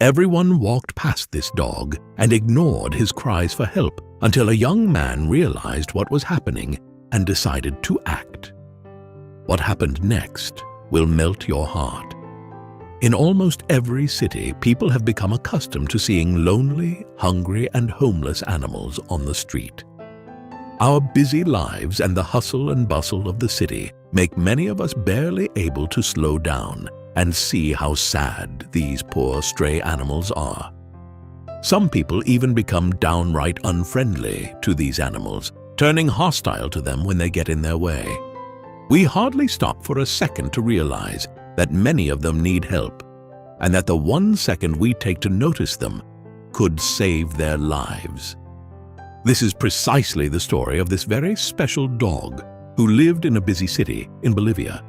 Everyone walked past this dog and ignored his cries for help until a young man realized what was happening and decided to act. What happened next will melt your heart. In almost every city, people have become accustomed to seeing lonely, hungry, and homeless animals on the street. Our busy lives and the hustle and bustle of the city make many of us barely able to slow down and see how sad these poor stray animals are. Some people even become downright unfriendly to these animals, turning hostile to them when they get in their way. We hardly stop for a second to realize that many of them need help, and that the 1 second we take to notice them could save their lives. This is precisely the story of this very special dog who lived in a busy city in Bolivia.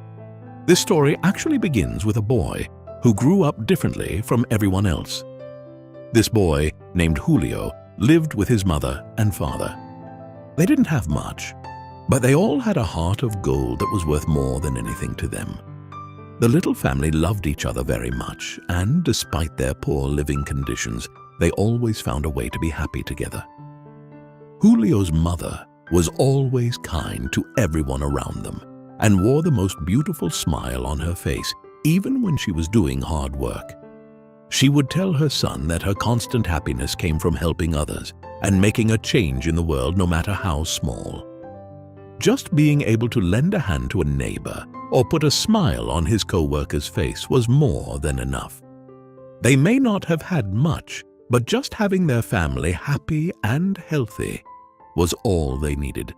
This story actually begins with a boy who grew up differently from everyone else. This boy, named Julio, lived with his mother and father. They didn't have much, but they all had a heart of gold that was worth more than anything to them. The little family loved each other very much, and despite their poor living conditions, they always found a way to be happy together. Julio's mother was always kind to everyone around them and wore the most beautiful smile on her face, even when she was doing hard work. She would tell her son that her constant happiness came from helping others and making a change in the world, no matter how small. Just being able to lend a hand to a neighbor or put a smile on his co-worker's face was more than enough. They may not have had much, but just having their family happy and healthy was all they needed.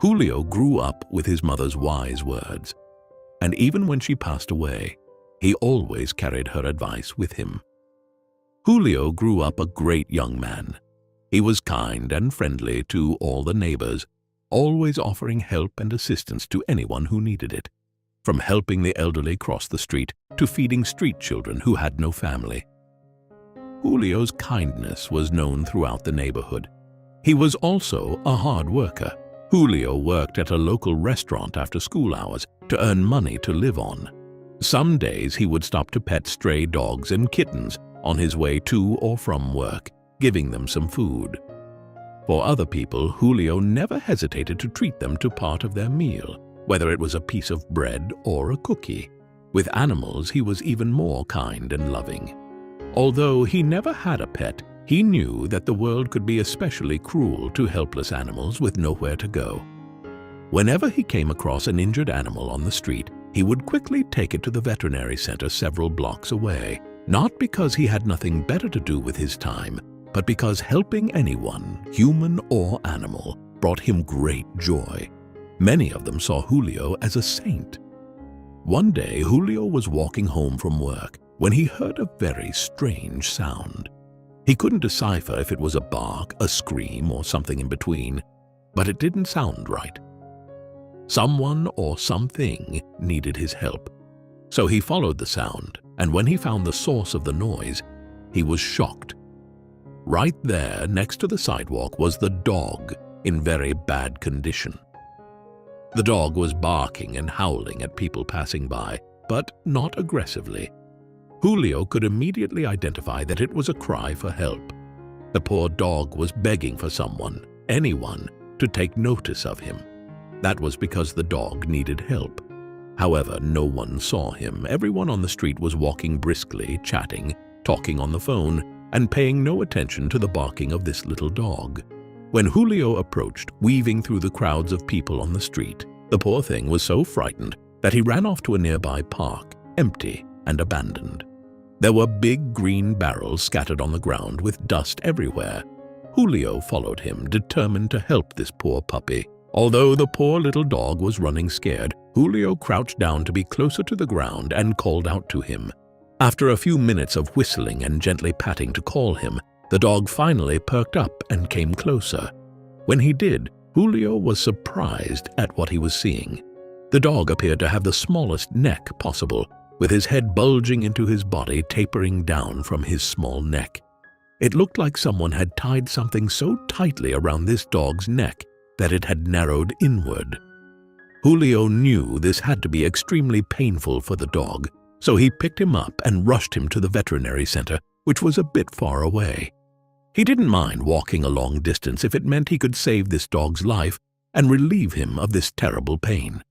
Julio grew up with his mother's wise words, and even when she passed away, he always carried her advice with him. Julio grew up a great young man. He was kind and friendly to all the neighbors, always offering help and assistance to anyone who needed it, from helping the elderly cross the street to feeding street children who had no family. Julio's kindness was known throughout the neighborhood. He was also a hard worker. Julio worked at a local restaurant after school hours to earn money to live on. Some days he would stop to pet stray dogs and kittens on his way to or from work, giving them some food. For other people, Julio never hesitated to treat them to part of their meal, whether it was a piece of bread or a cookie. With animals, he was even more kind and loving. Although he never had a pet, he knew that the world could be especially cruel to helpless animals with nowhere to go. Whenever he came across an injured animal on the street, he would quickly take it to the veterinary center several blocks away, not because he had nothing better to do with his time, but because helping anyone, human or animal, brought him great joy. Many of them saw Julio as a saint. One day, Julio was walking home from work when he heard a very strange sound. He couldn't decipher if it was a bark, a scream, or something in between, but it didn't sound right. Someone or something needed his help. So he followed the sound, and when he found the source of the noise, he was shocked. Right there, next to the sidewalk, was the dog in very bad condition. The dog was barking and howling at people passing by, but not aggressively. Julio could immediately identify that it was a cry for help. The poor dog was begging for someone, anyone, to take notice of him. That was because the dog needed help. However, no one saw him. Everyone on the street was walking briskly, chatting, talking on the phone, and paying no attention to the barking of this little dog. When Julio approached, weaving through the crowds of people on the street, the poor thing was so frightened that he ran off to a nearby park, empty and abandoned. There were big green barrels scattered on the ground with dust everywhere. Julio followed him, determined to help this poor puppy. Although the poor little dog was running scared, Julio crouched down to be closer to the ground and called out to him. After a few minutes of whistling and gently patting to call him, the dog finally perked up and came closer. When he did, Julio was surprised at what he was seeing. The dog appeared to have the smallest neck possible, with his head bulging into his body, tapering down from his small neck. It looked like someone had tied something so tightly around this dog's neck that it had narrowed inward. Julio knew this had to be extremely painful for the dog, so he picked him up and rushed him to the veterinary center, which was a bit far away. He didn't mind walking a long distance if it meant he could save this dog's life and relieve him of this terrible pain.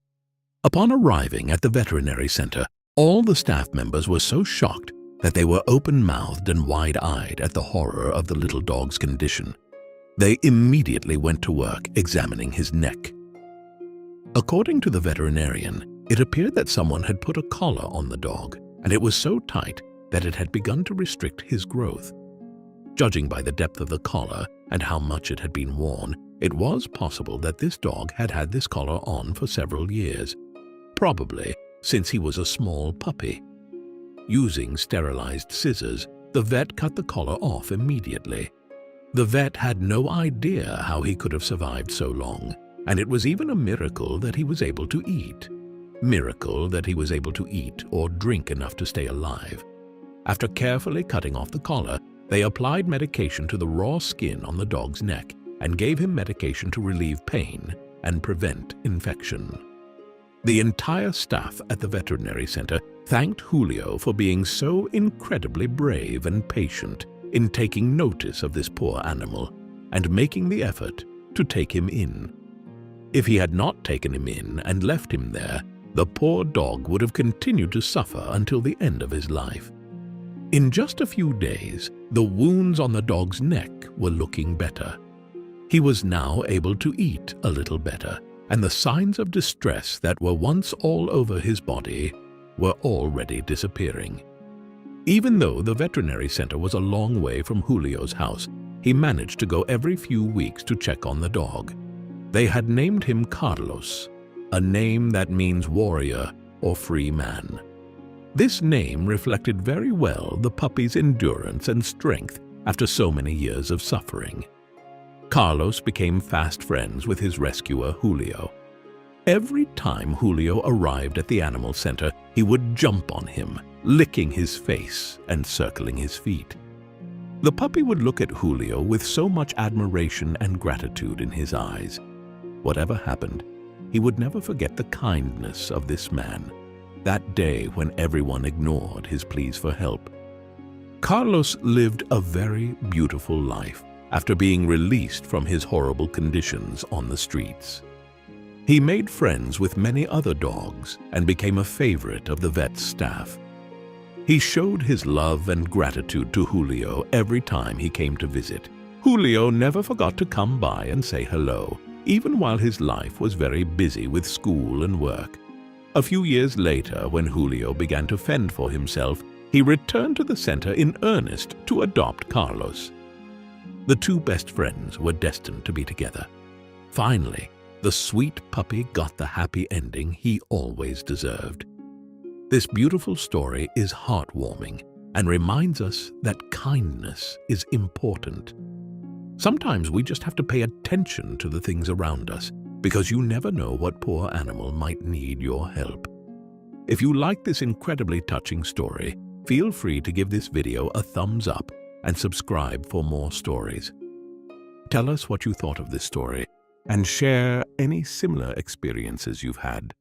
Upon arriving at the veterinary center, all the staff members were so shocked that they were open-mouthed and wide-eyed at the horror of the little dog's condition. They immediately went to work examining his neck. According to the veterinarian, it appeared that someone had put a collar on the dog, and it was so tight that it had begun to restrict his growth. Judging by the depth of the collar and how much it had been worn, it was possible that this dog had had this collar on for several years, probably since he was a small puppy. Using sterilized scissors, the vet cut the collar off immediately. The vet had no idea how he could have survived so long, and it was even a miracle that he was able to eat. Miracle that he was able to eat or drink enough to stay alive. After carefully cutting off the collar, they applied medication to the raw skin on the dog's neck and gave him medication to relieve pain and prevent infection. The entire staff at the veterinary center thanked Julio for being so incredibly brave and patient in taking notice of this poor animal and making the effort to take him in. If he had not taken him in and left him there, the poor dog would have continued to suffer until the end of his life. In just a few days, the wounds on the dog's neck were looking better. He was now able to eat a little better, and the signs of distress that were once all over his body were already disappearing. Even though the veterinary center was a long way from Julio's house, he managed to go every few weeks to check on the dog. They had named him Carlos, a name that means warrior or free man. This name reflected very well the puppy's endurance and strength after so many years of suffering. Carlos became fast friends with his rescuer, Julio. Every time Julio arrived at the animal center, he would jump on him, licking his face and circling his feet. The puppy would look at Julio with so much admiration and gratitude in his eyes. Whatever happened, he would never forget the kindness of this man, that day when everyone ignored his pleas for help. Carlos lived a very beautiful life after being released from his horrible conditions on the streets. He made friends with many other dogs and became a favorite of the vet's staff. He showed his love and gratitude to Julio every time he came to visit. Julio never forgot to come by and say hello, even while his life was very busy with school and work. A few years later, when Julio began to fend for himself, he returned to the center in earnest to adopt Carlos. The two best friends were destined to be together. Finally, the sweet puppy got the happy ending he always deserved. This beautiful story is heartwarming and reminds us that kindness is important. Sometimes we just have to pay attention to the things around us, because you never know what poor animal might need your help. If you like this incredibly touching story, feel free to give this video a thumbs up and subscribe for more stories. Tell us what you thought of this story and share any similar experiences you've had.